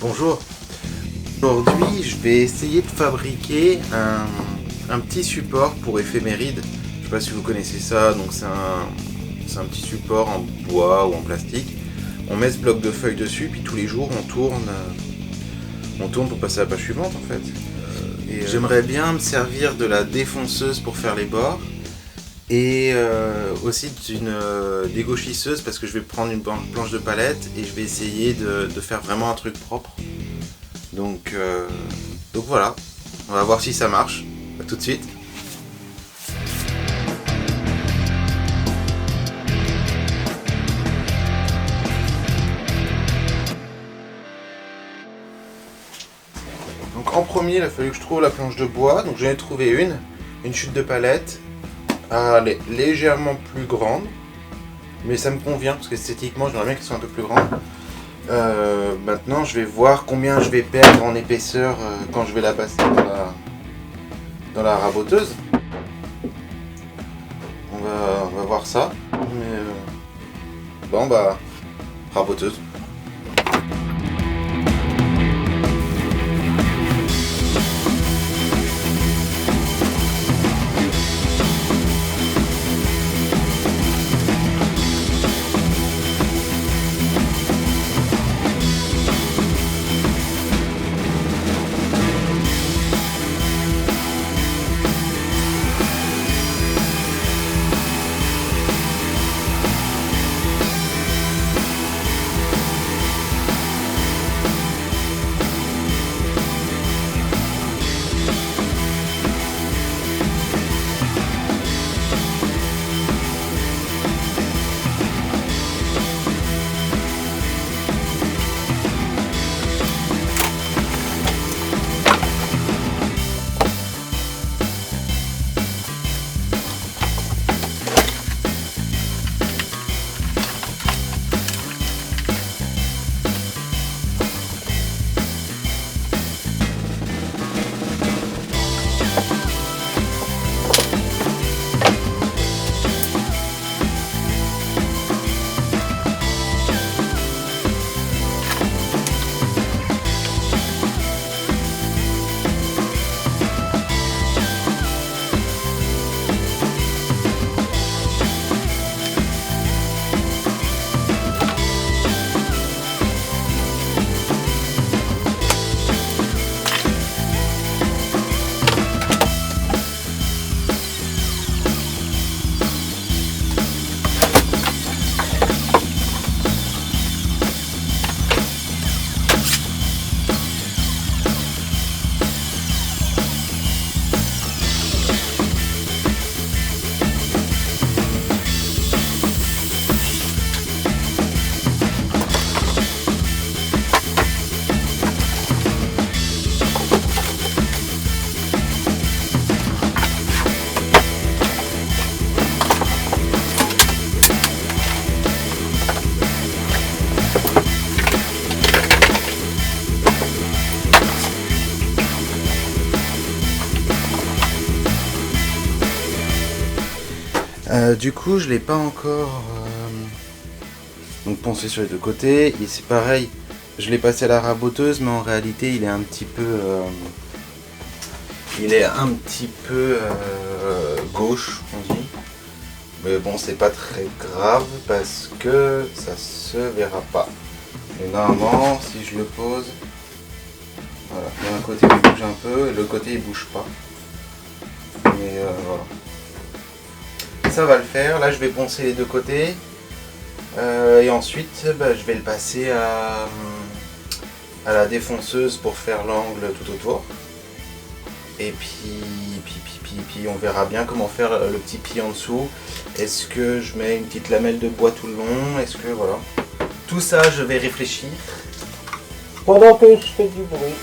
Bonjour. Aujourd'hui, je vais essayer de fabriquer un petit support pour éphémérides. Je ne sais pas si vous connaissez ça, donc c'est un petit support en bois ou en plastique. On met ce bloc de feuilles dessus, puis tous les jours on tourne pour passer à la page suivante en fait. J'aimerais bien me servir de la défonceuse pour faire les bords et aussi d'une dégauchisseuse parce que je vais prendre une planche de palette et je vais essayer de faire vraiment un truc propre. Donc voilà, on va voir si ça marche. A tout de suite. Donc en premier, il a fallu que je trouve la planche de bois. Donc j'en ai trouvé une chute de palette. Elle est légèrement plus grande, mais ça me convient parce qu'esthétiquement j'aimerais bien qu'elle soit un peu plus grande. Maintenant je vais voir combien je vais perdre en épaisseur quand je vais la passer dans la raboteuse. On va voir ça. Mais, bon bah, raboteuse. Du coup, je l'ai pas encore donc poncé sur les deux côtés. Et c'est pareil, je l'ai passé à la raboteuse, mais en réalité, il est un petit peu, gauche, on dit. Mais bon, c'est pas très grave parce que ça se verra pas. Et normalement, si je le pose, voilà, il y a un côté qui bouge un peu et l'autre côté il bouge pas. Mais voilà. Ça va le faire. Là je vais poncer les deux côtés et ensuite je vais le passer à la défonceuse pour faire l'angle tout autour et puis on verra bien comment faire le petit pied en dessous. Est-ce que je mets une petite lamelle de bois tout le long? Est-ce que voilà, tout ça je vais réfléchir pendant que je fais du bruit.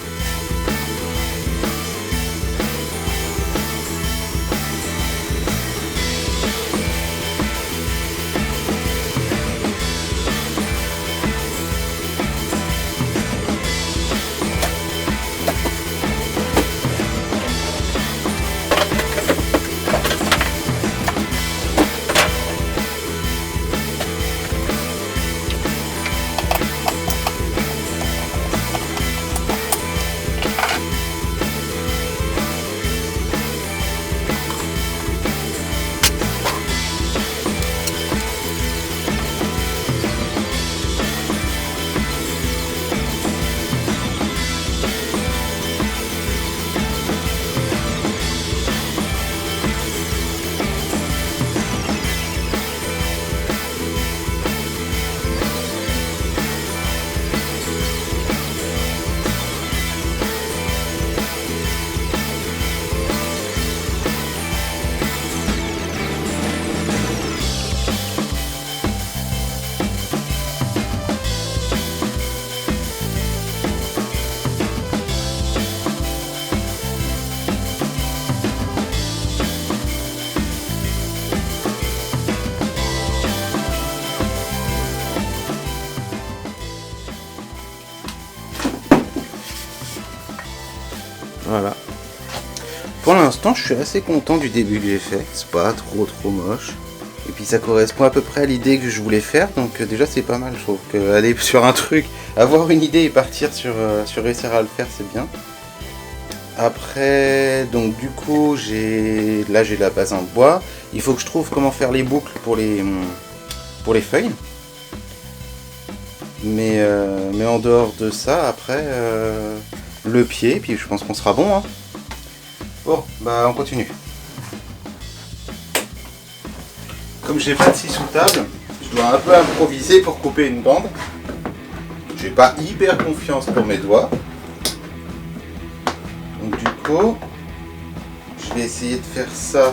Voilà. Pour l'instant, je suis assez content du début du effet. C'est pas trop moche. Et puis ça correspond à peu près à l'idée que je voulais faire. Donc déjà c'est pas mal. Je trouve qu'aller sur un truc, avoir une idée et partir sur réussir à le faire, c'est bien. Après, donc du coup, j'ai la base en bois. Il faut que je trouve comment faire les boucles pour les feuilles. Mais en dehors de ça, après, le pied, puis je pense qu'on sera bon. Hein. Bon, bah on continue. Comme j'ai pas de scie sous table, je dois un peu improviser pour couper une bande. J'ai pas hyper confiance pour mes doigts. Donc du coup, je vais essayer de faire ça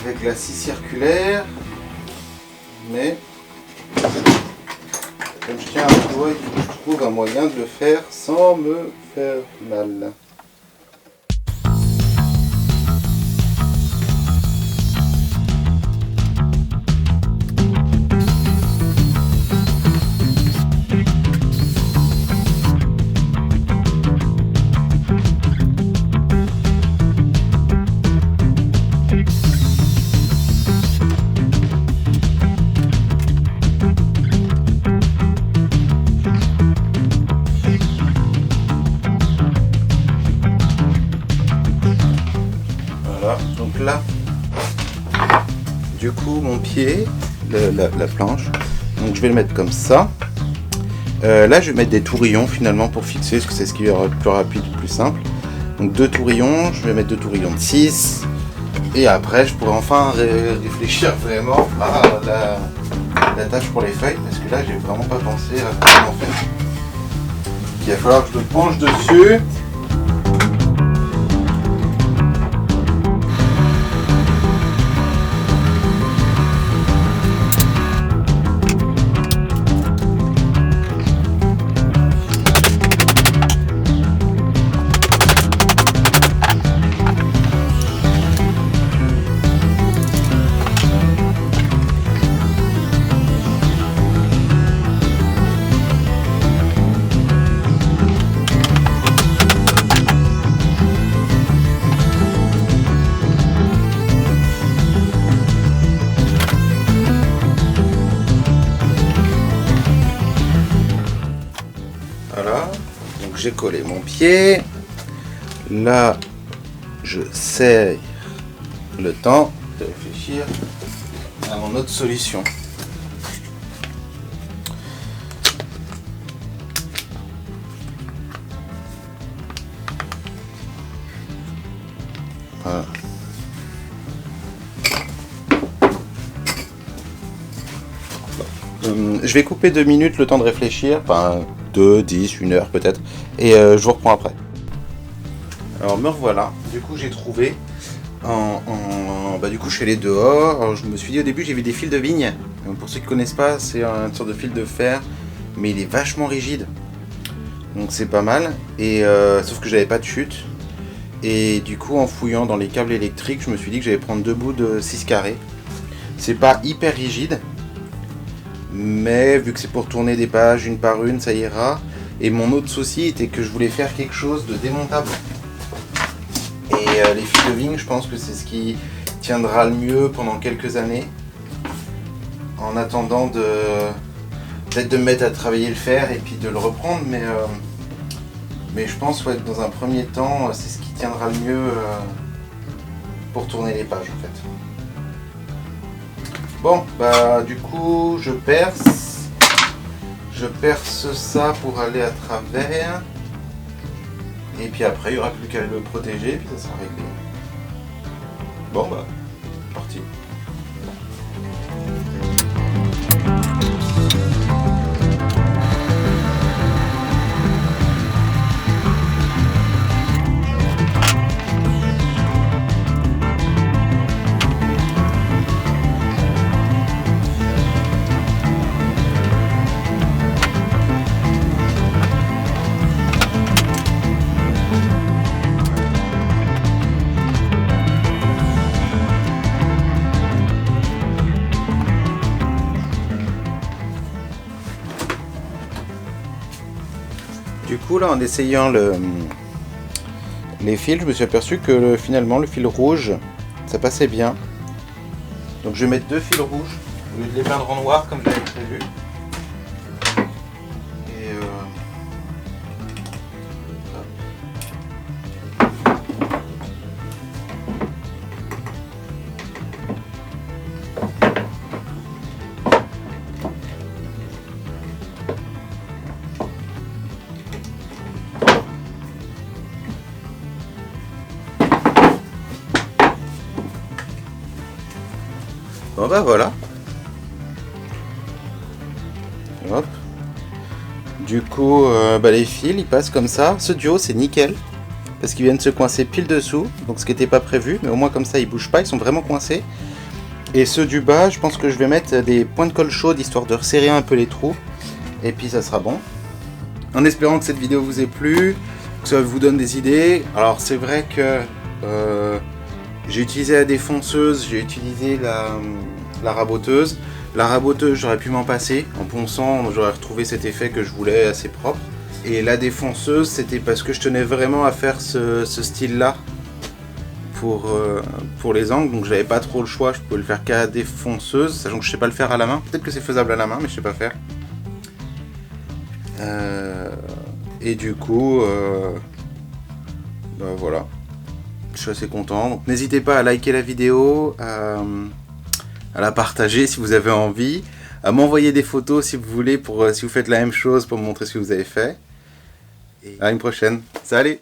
avec la scie circulaire. Mais comme je tiens un doigt, il faut que je trouve un moyen de le faire sans me faire mal. Donc là, du coup, mon pied, la planche, donc je vais le mettre comme ça. Là, je vais mettre des tourillons finalement pour fixer, parce que c'est ce qui est le plus rapide, le plus simple. Donc 2 tourillons, je vais mettre 2 tourillons de 6. Et après, je pourrais enfin réfléchir vraiment à la tâche pour les feuilles, parce que là, j'ai vraiment pas pensé à comment faire. Il va falloir que je me penche dessus. Voilà, donc j'ai collé mon pied. Là, je serre le temps de réfléchir à mon autre solution. Voilà. Je vais couper 2 minutes le temps de réfléchir, enfin 2, 10, 1 heure peut-être, et je vous reprends après. Alors me revoilà, du coup j'ai trouvé, du coup je suis allé dehors. Alors, je me suis dit au début j'ai vu des fils de vigne, donc, pour ceux qui ne connaissent pas, c'est une sorte de fil de fer, mais il est vachement rigide, donc c'est pas mal, et sauf que j'avais pas de chute, et du coup en fouillant dans les câbles électriques, je me suis dit que j'allais prendre 2 bouts de 6 carrés. C'est pas hyper rigide, mais vu que c'est pour tourner des pages une par une, ça ira. Et mon autre souci était que je voulais faire quelque chose de démontable. Et les fils de vigne, je pense que c'est ce qui tiendra le mieux pendant quelques années. En attendant peut-être de me mettre à travailler le fer et puis de le reprendre, mais je pense que dans un premier temps, c'est ce qui tiendra le mieux pour tourner les pages en fait. Bon, bah du coup, je perce ça pour aller à travers, et puis après, il n'y aura plus qu'à le protéger, et puis ça sera réglé. Bon, bah, parti. Du coup là, en essayant les fils, je me suis aperçu que finalement le fil rouge, ça passait bien. Donc je vais mettre 2 fils rouges au lieu de les peindre en noir comme j'avais prévu. Et bon bah voilà. Hop. Du coup, les fils ils passent comme ça. Ce duo c'est nickel parce qu'ils viennent se coincer pile dessous, donc ce qui n'était pas prévu, mais au moins comme ça ils bougent pas, ils sont vraiment coincés. Et ceux du bas, je pense que je vais mettre des points de colle chaude histoire de resserrer un peu les trous, et puis ça sera bon. En espérant que cette vidéo vous ait plu, que ça vous donne des idées. Alors c'est vrai que j'ai utilisé la défonceuse, j'ai utilisé la raboteuse. La raboteuse, j'aurais pu m'en passer. En ponçant, j'aurais retrouvé cet effet que je voulais assez propre. Et la défonceuse, c'était parce que je tenais vraiment à faire ce style-là pour les angles. Donc j'avais pas trop le choix, je pouvais le faire qu'à la défonceuse, sachant que je sais pas le faire à la main. Peut-être que c'est faisable à la main, mais je sais pas faire. Et du coup, voilà. Je suis assez content. Donc n'hésitez pas à liker la vidéo, à la partager si vous avez envie, à m'envoyer des photos si vous voulez, si vous faites la même chose pour me montrer ce que vous avez fait. Et à une prochaine. Salut!